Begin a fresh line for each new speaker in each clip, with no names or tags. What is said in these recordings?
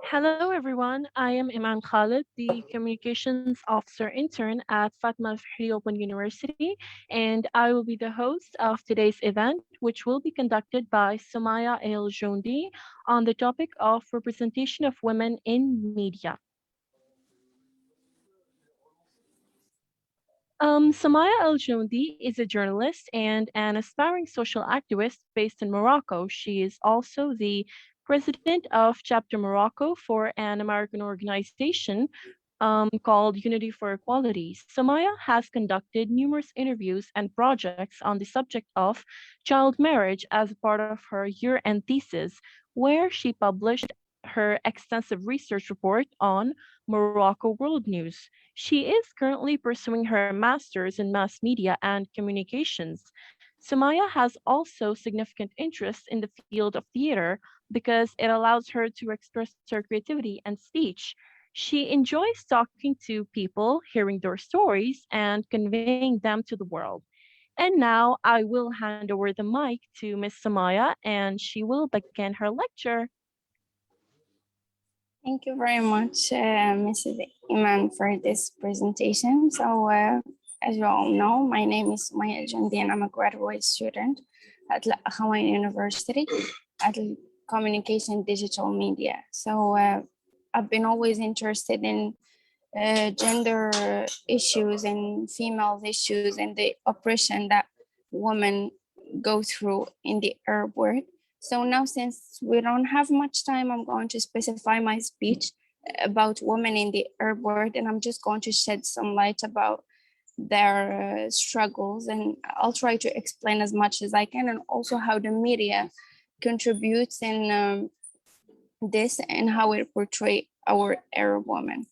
Hello, everyone. I am Iman Khalid, the Communications Officer Intern at Fatma Al-Fihri Open University, and I will be the host of today's event, which will be conducted by Soumaya El-Joundi on the topic of representation of women in media. Soumaya El-Joundi is a journalist and an aspiring social activist based in Morocco. She is also the president of Chapter Morocco for an American organization called Unity for Equality. Soumaya has conducted numerous interviews and projects on the subject of child marriage as part of her year-end thesis, where she published her extensive research report on Morocco World News. She is currently pursuing her master's in mass media and communications. Soumaya has also significant interest in the field of theater because it allows her to express her creativity and speech. She enjoys talking to people, hearing their stories, and conveying them to the world. And now I will hand over the mic to Miss Samaya and she will begin her lecture.
Thank you very much, Mrs. Iman, for this presentation. So, as you all know, my name is Soumaya El-Joundi and I'm a graduate student at Al-Fihri University at Communication Digital Media. So, I've been always interested in gender issues and female issues and the oppression that women go through in the Arab world. So now, since we don't have much time, I'm going to specify my speech about women in the Arab world, and I'm just going to shed some light about their struggles, and I'll try to explain as much as I can, and also how the media contributes in this and how it portrays our Arab women.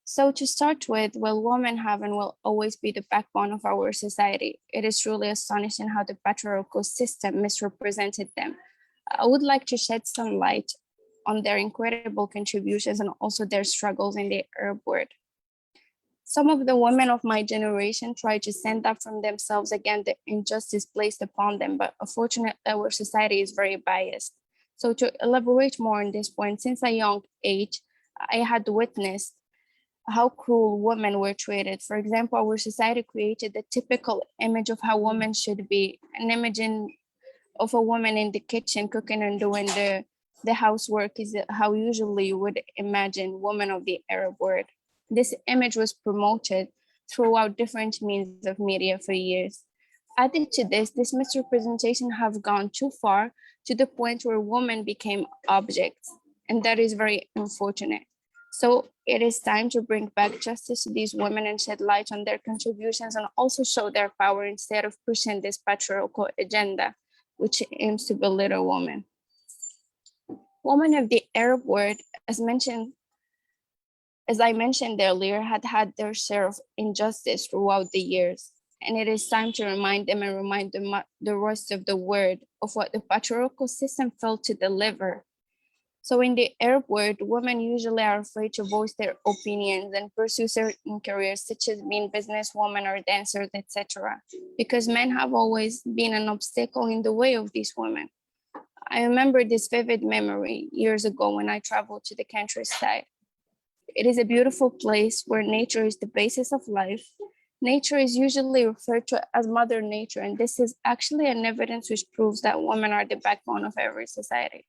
So to start with, well, women have and will always be the backbone of our society. It is truly astonishing how the patriarchal system misrepresented them. I would like to shed some light on their incredible contributions and also their struggles in the Arab world. Some of the women of my generation try to stand up from themselves against the injustice placed upon them, but unfortunately our society is very biased. So to elaborate more on this point, since a young age, I had witnessed how cruel women were treated. For example, our society created the typical image of how women should be, an image of a woman in the kitchen cooking and doing the housework is how usually you would imagine women of the Arab world. This image was promoted throughout different means of media for years. Added to this misrepresentation have gone too far to the point where women became objects, and that is very unfortunate. So it is time to bring back justice to these women and shed light on their contributions and also show their power instead of pushing this patriarchal agenda, which aims to belittle women. Women of the Arab world, as I mentioned earlier, had their share of injustice throughout the years. And it is time to remind them and remind the rest of the world of what the patriarchal system failed to deliver. So in the Arab world, women usually are afraid to voice their opinions and pursue certain careers, such as being businesswomen or dancers, etc., because men have always been an obstacle in the way of these women. I remember this vivid memory years ago when I traveled to the countryside. It is a beautiful place where nature is the basis of life. Nature is usually referred to as Mother Nature, and this is actually an evidence which proves that women are the backbone of every society.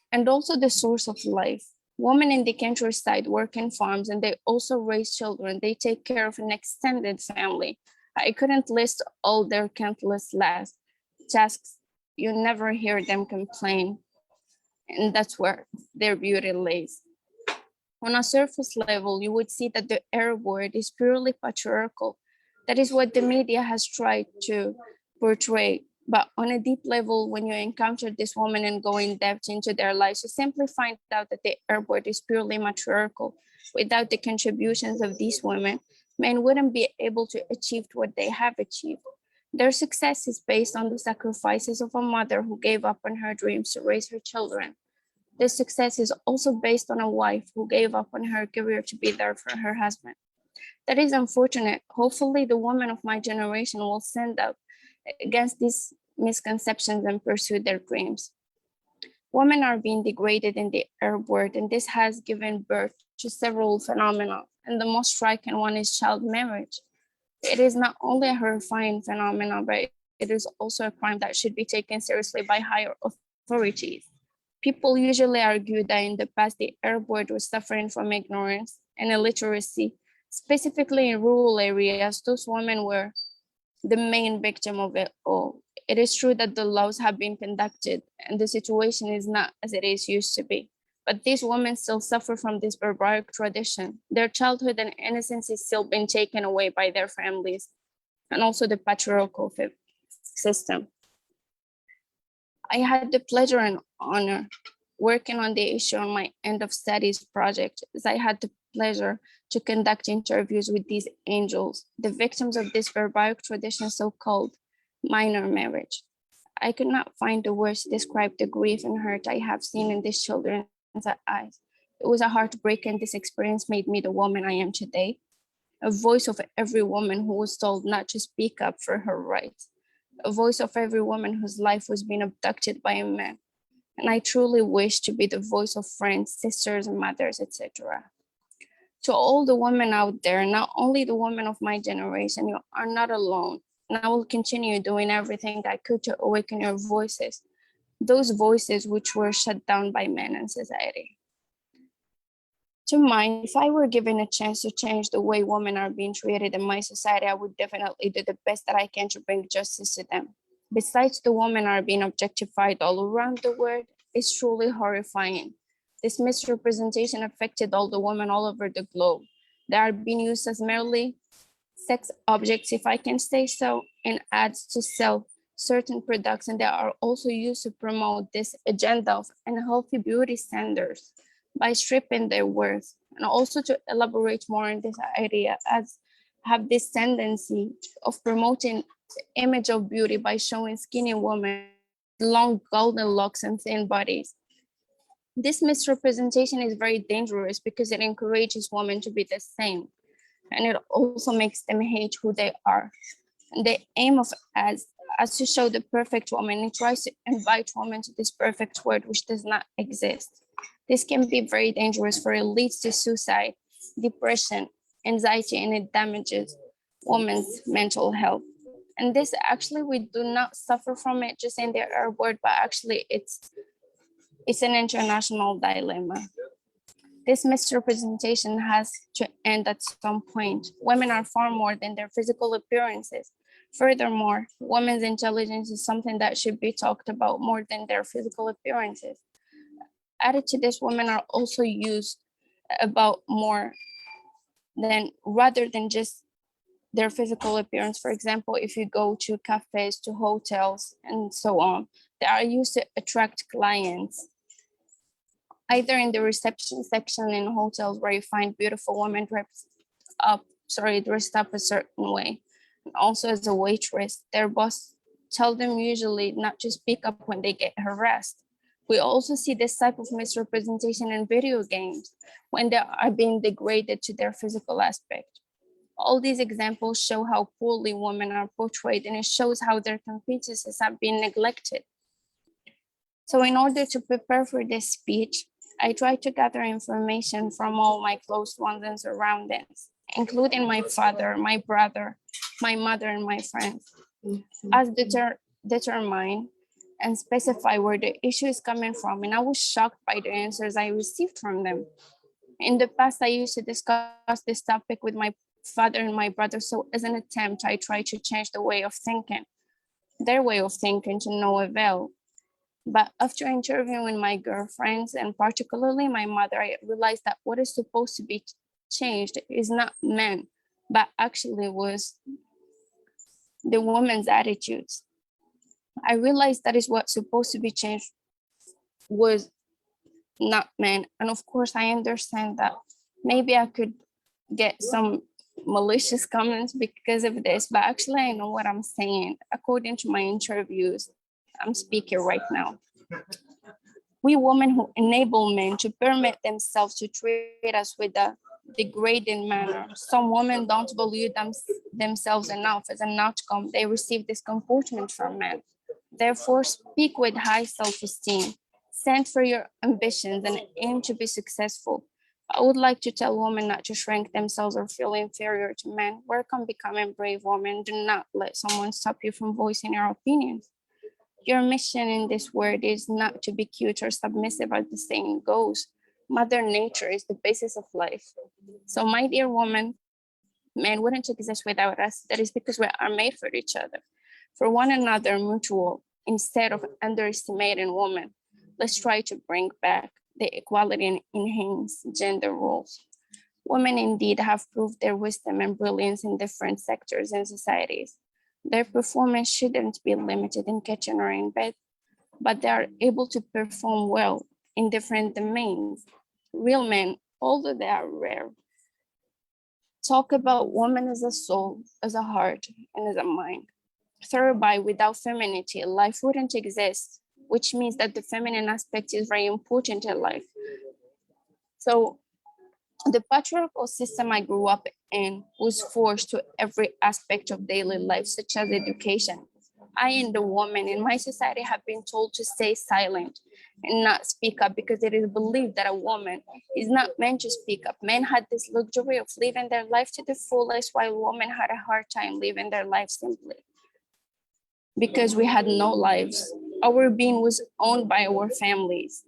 And also the source of life. Women in the countryside work in farms and they also raise children. They take care of an extended family. I couldn't list all their countless tasks. You never hear them complain. And that's where their beauty lays. On a surface level, you would see that the Arab world is purely patriarchal. That is what the media has tried to portray. But on a deep level, when you encounter this woman and go in depth into their lives, you simply find out that the Arab world is purely matriarchal. Without the contributions of these women, men wouldn't be able to achieve what they have achieved. Their success is based on the sacrifices of a mother who gave up on her dreams to raise her children. Their success is also based on a wife who gave up on her career to be there for her husband. That is unfortunate. Hopefully, the women of my generation will stand up against these misconceptions and pursue their dreams. Women are being degraded in the Arab world, and this has given birth to several phenomena, and the most striking one is child marriage. It is not only a horrifying phenomenon, but it is also a crime that should be taken seriously by higher authorities. People usually argue that in the past, the Arab world was suffering from ignorance and illiteracy. Specifically in rural areas, those women were the main victim of it all. It is true that the laws have been conducted and the situation is not as it is used to be. But these women still suffer from this barbaric tradition. Their childhood and innocence is still being taken away by their families and also the patriarchal system. I had the pleasure and honor working on the issue on my end of studies project, as I had the pleasure to conduct interviews with these angels, the victims of this barbaric tradition so-called minor marriage. I could not find the words to describe the grief and hurt I have seen in these children's eyes. It was a heartbreak, and this experience made me the woman I am today, a voice of every woman who was told not to speak up for her rights, a voice of every woman whose life was being abducted by a man. And I truly wish to be the voice of friends, sisters, mothers, etc. To all the women out there, not only the women of my generation, you are not alone. And I will continue doing everything I could to awaken your voices, those voices which were shut down by men and society. To mine, if I were given a chance to change the way women are being treated in my society, I would definitely do the best that I can to bring justice to them. Besides, the women are being objectified all around the world. It's truly horrifying. This misrepresentation affected all the women all over the globe. They are being used as merely sex objects, if I can say so, in ads to sell certain products, and they are also used to promote this agenda of unhealthy beauty standards by stripping their worth. And also to elaborate more on this idea, as have this tendency of promoting the image of beauty by showing skinny women, long golden locks and thin bodies. This misrepresentation is very dangerous because it encourages women to be the same, and it also makes them hate who they are. And the aim of as to show the perfect woman, it tries to invite women to this perfect world which does not exist. This can be very dangerous, for it leads to suicide, depression, anxiety, and it damages women's mental health. And this actually, we do not suffer from it just in the Arab world, but actually it's an international dilemma. This misrepresentation has to end at some point. Women are far more than their physical appearances. Furthermore, women's intelligence is something that should be talked about more than their physical appearances. Added to this, women are also used about more than, rather than just their physical appearance. For example, if you go to cafes, to hotels, and so on, they are used to attract clients, either in the reception section in hotels where you find beautiful women dressed up a certain way. And also as a waitress, their boss tell them usually not to speak up when they get harassed. We also see this type of misrepresentation in video games when they are being degraded to their physical aspect. All these examples show how poorly women are portrayed, and it shows how their competencies have been neglected. So in order to prepare for this speech, I tried to gather information from all my close ones and surroundings, including my father, my brother, my mother, and my friends, as determine and specify where the issue is coming from. And I was shocked by the answers I received from them. In the past, I used to discuss this topic with my father and my brother. So as an attempt, I tried to change their way of thinking to no avail. But after interviewing my girlfriends, and particularly my mother, I realized that what is supposed to be changed is not men, but actually was the woman's attitudes. I realized that is what's supposed to be changed was not men. And of course, I understand that maybe I could get some malicious comments because of this, but actually I know what I'm saying. According to my interviews, I'm speaking right now. We women who enable men to permit themselves to treat us with a degrading manner. Some women don't value themselves enough. As an outcome, they receive this comportment from men. Therefore, speak with high self-esteem. Stand for your ambitions and aim to be successful. I would like to tell women not to shrink themselves or feel inferior to men. Work on becoming brave women. Do not let someone stop you from voicing your opinions. Your mission in this world is not to be cute or submissive, as the saying goes. Mother Nature is the basis of life. So, my dear woman, men wouldn't exist without us. That is because we are made for each other, for one another, mutual, instead of underestimating women. Let's try to bring back the equality and enhance gender roles. Women indeed have proved their wisdom and brilliance in different sectors and societies. Their performance shouldn't be limited in kitchen or in bed, but they are able to perform well in different domains. Real men, although they are rare, talk about woman as a soul, as a heart, and as a mind. Thereby, without femininity, life wouldn't exist, which means that the feminine aspect is very important in life. So the patriarchal system I grew up in was forced to every aspect of daily life, such as education. I and the woman in my society have been told to stay silent and not speak up because it is believed that a woman is not meant to speak up. Men had this luxury of living their life to the fullest, while women had a hard time living their life simply because we had no lives. Our being was owned by our families.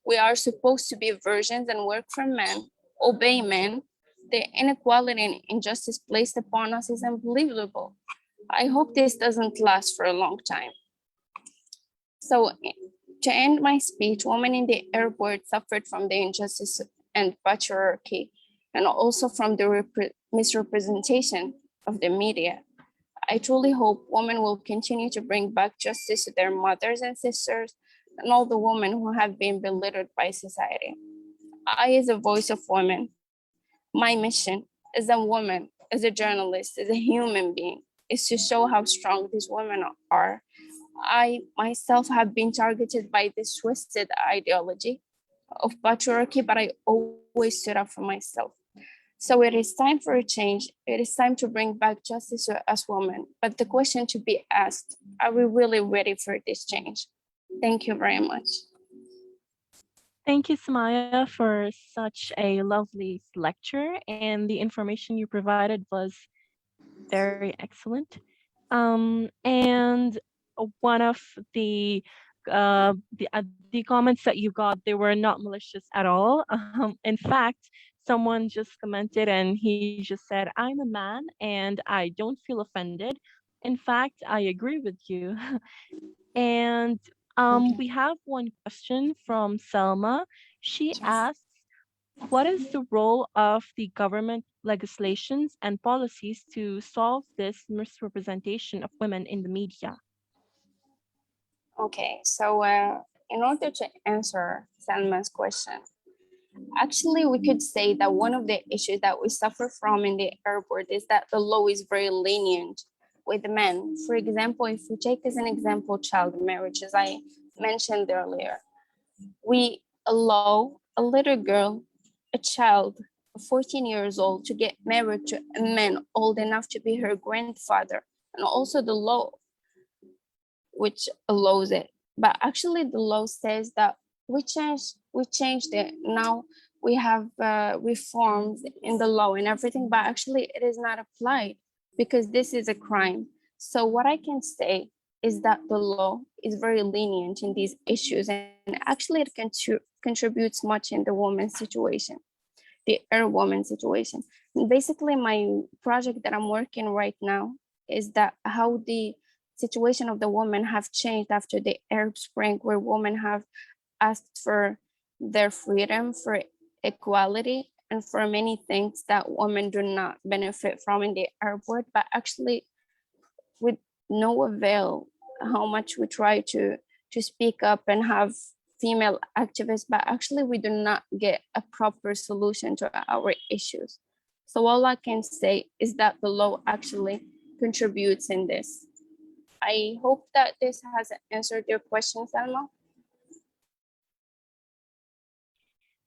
We are supposed to be virgins and work for men, obey men. The inequality and injustice placed upon us is unbelievable. I hope this doesn't last for a long time. So to end my speech, women in the airport suffered from the injustice and patriarchy, and also from the misrepresentation of the media. I truly hope women will continue to bring back justice to their mothers and sisters and all the women who have been belittled by society. I, as a voice of women, my mission as a woman, as a journalist, as a human being, is to show how strong these women are. I myself have been targeted by this twisted ideology of patriarchy, but I always stood up for myself. So it is time for a change. It is time to bring back justice to us women. But the question to be asked, are we really ready for this change? Thank you very much.
Thank you, Soumaya, for such a lovely lecture, and the information you provided was very excellent. And one of the comments that you got, they were not malicious at all. In fact, someone just commented and he just said, "I'm a man and I don't feel offended. In fact, I agree with you." And
Okay.
we have one question from Selma. She asks, what is the role of the government legislations and policies to solve this misrepresentation of women in the media?
Okay, so in order to answer Salma's question, actually, we could say that one of the issues that we suffer from in the airport is that the law is very lenient with men. For example, if we take as an example child marriage, as I mentioned earlier, we allow a little girl, a child, 14 years old, to get married to a man old enough to be her grandfather, and also the law which allows it. But actually, the law says that we changed it. Now we have reforms in the law and everything, but actually, it is not applied because this is a crime. So what I can say is that the law is very lenient in these issues, and actually, it contributes much in the woman's situation, the Arab woman situation. And basically, my project that I'm working right now is that how the situation of the women have changed after the Arab Spring, where women have asked for their freedom, for equality, and for many things that women do not benefit from in the Arab world, but actually with no avail. How much we try to speak up and have female activists, but actually we do not get a proper solution to our issues. So all I can say is that the law actually contributes in this. I hope that this has answered your question, Salma.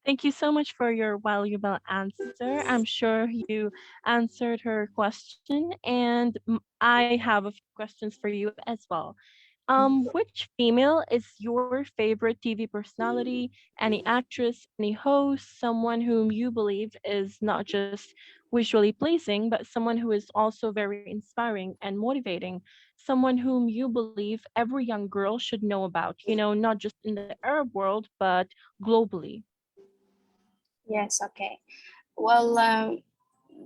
Thank you so much for your valuable answer. I'm sure you answered her question, and I have a few questions for you as well. Which female is your favorite TV personality? Any actress, any host, someone whom you believe is not just visually pleasing, but someone who is also very inspiring and motivating, someone whom you believe every young girl should know about, not just in the Arab world, but globally.
Yes, okay. Well,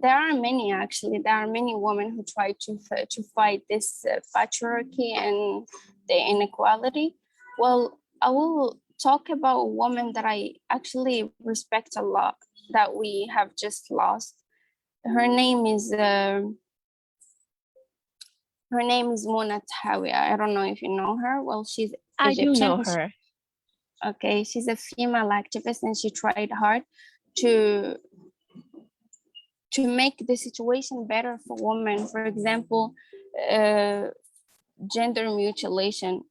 there are many actually. There are many women who try to fight this patriarchy and the inequality. Well, I will talk about a woman that I actually respect a lot that we have just lost. Her name is Mona Tawia. I don't know if you know her. Well, she's
I do
Egyptian.
know her.
Okay, she's a female activist and she tried hard to make the situation better for women. For example, uh, gender mutilation.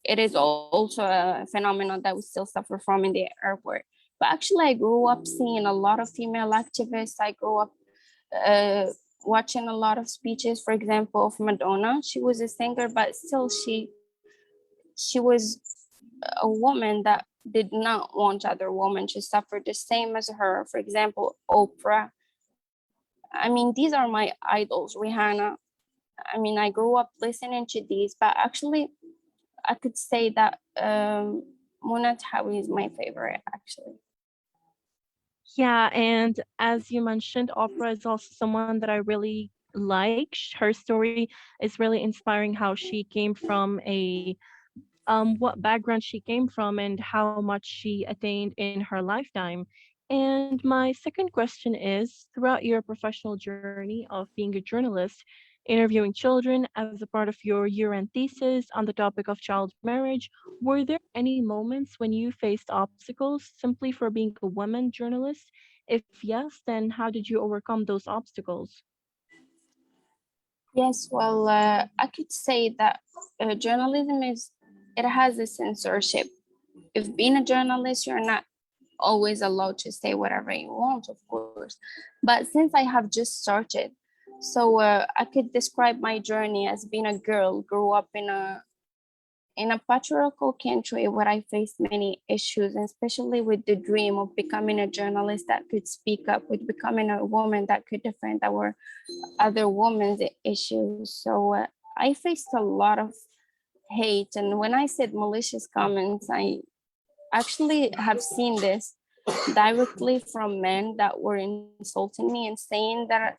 It is also a phenomenon that we still suffer from in the airport. But actually, I grew up seeing a lot of female activists. I grew up uh, watching a lot of speeches, for example, of Madonna. She was a singer, but still she was a woman that did not want other women to suffer the same as her. For example, Oprah. I mean, these are my idols, Rihanna. I mean, I grew up listening to these, but actually, I could say that Mona Tawi is my favorite, actually.
Yeah, and as you mentioned, Oprah is also someone that I really like. Her story is really inspiring how she came from what background she came from and how much she attained in her lifetime. And my second question is, throughout your professional journey of being a journalist, interviewing children as a part of your year-end thesis on the topic of child marriage, were there any moments when you faced obstacles simply for being a woman journalist? If yes, then how did you overcome those obstacles?
Yes, well, I could say that journalism it has a censorship. If being a journalist, you're not always allowed to say whatever you want, of course. But since I have just started, so I could describe my journey as being a girl, grew up in a patriarchal country where I faced many issues, and especially with the dream of becoming a journalist that could speak up, with becoming a woman that could defend our other women's issues. So I faced a lot of hate. And when I said malicious comments, I actually have seen this directly from men that were insulting me and saying that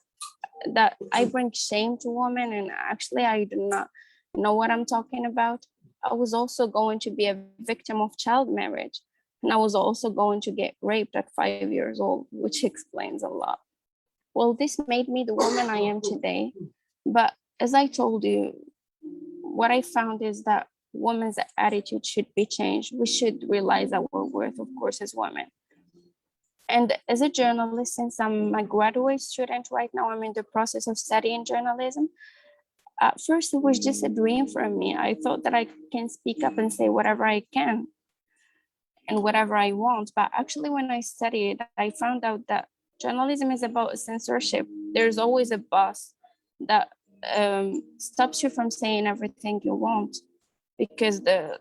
I bring shame to women, and actually I do not know what I'm talking about. I was also going to be a victim of child marriage, and I was also going to get raped at 5 years old, which explains a lot. Well, this made me the woman I am today. But as I told you, what I found is that women's attitude should be changed. We should realize our worth, of course, as women. And as a journalist, since I'm a graduate student right now, I'm in the process of studying journalism. At first, it was just a dream for me. I thought that I can speak up and say whatever I can and whatever I want. But actually, when I studied, I found out that journalism is about censorship. There's always a boss that stops you from saying everything you want because the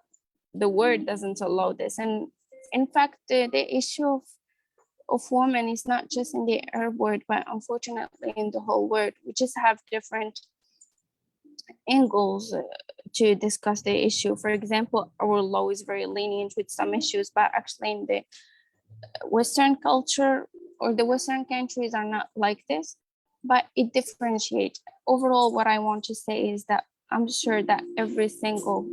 word doesn't allow this. And in fact, the issue of women is not just in the Arab world, but unfortunately in the whole world. We just have different angles to discuss the issue. For example, our law is very lenient with some issues, but actually in the Western culture or the Western countries are not like this, but it differentiates. Overall, what I want to say is that I'm sure that every single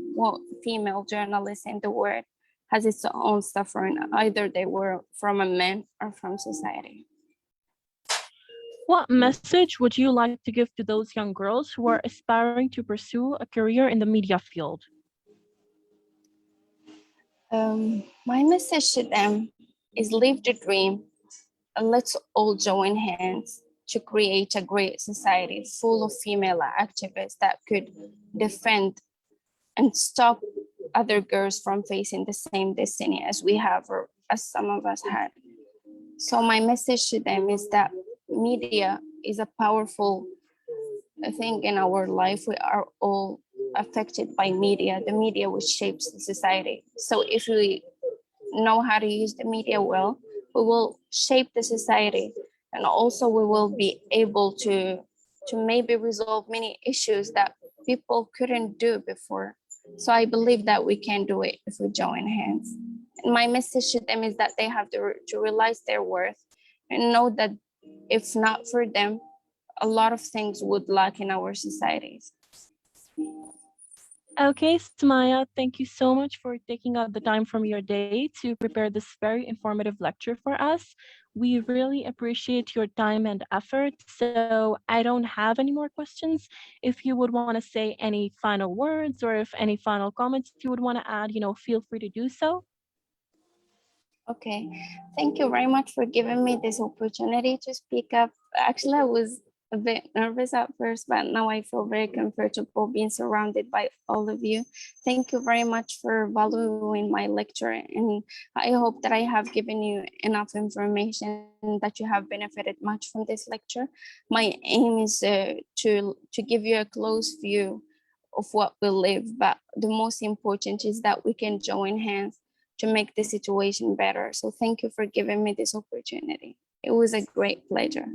female journalist in the world has its own suffering, either they were from a man or from society.
What message would you like to give to those young girls who are aspiring to pursue a career in the media field?
My message to them is live the dream and let's all join hands to create a great society full of female activists that could defend and stop other girls from facing the same destiny as we have or as some of us had. So my message to them is that media is a powerful thing in our life. We are all affected by media, the media which shapes the society. So if we know how to use the media well, we will shape the society, and also we will be able to maybe resolve many issues that people couldn't do before. So I believe that we can do it if we join hands. And my message to them is that they have to realize their worth and know that if not for them, a lot of things would lack in our societies.
Okay, Soumaya, thank you so much for taking out the time from your day to prepare this very informative lecture for us. We really appreciate your time and effort. So I don't have any more questions. If you would want to say any final words or if any final comments you would want to add, feel free to do so.
Okay, thank you very much for giving me this opportunity to speak up. Actually, I was a bit nervous at first, but now I feel very comfortable being surrounded by all of you. Thank you very much for valuing my lecture, and I hope that I have given you enough information that you have benefited much from this lecture. My aim is to give you a close view of what we live, but the most important is that we can join hands to make the situation better. So thank you for giving me this opportunity. It was a great pleasure.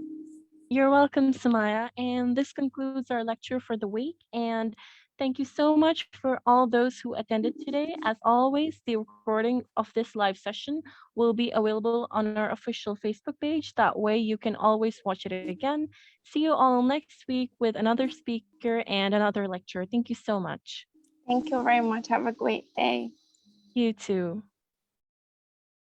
You're welcome, Samaya. And this concludes our lecture for the week. And thank you so much for all those who attended today. As always, the recording of this live session will be available on our official Facebook page. That way you can always watch it again. See you all next week with another speaker and another lecture. Thank you so much.
Thank you very much. Have a great day.
You too.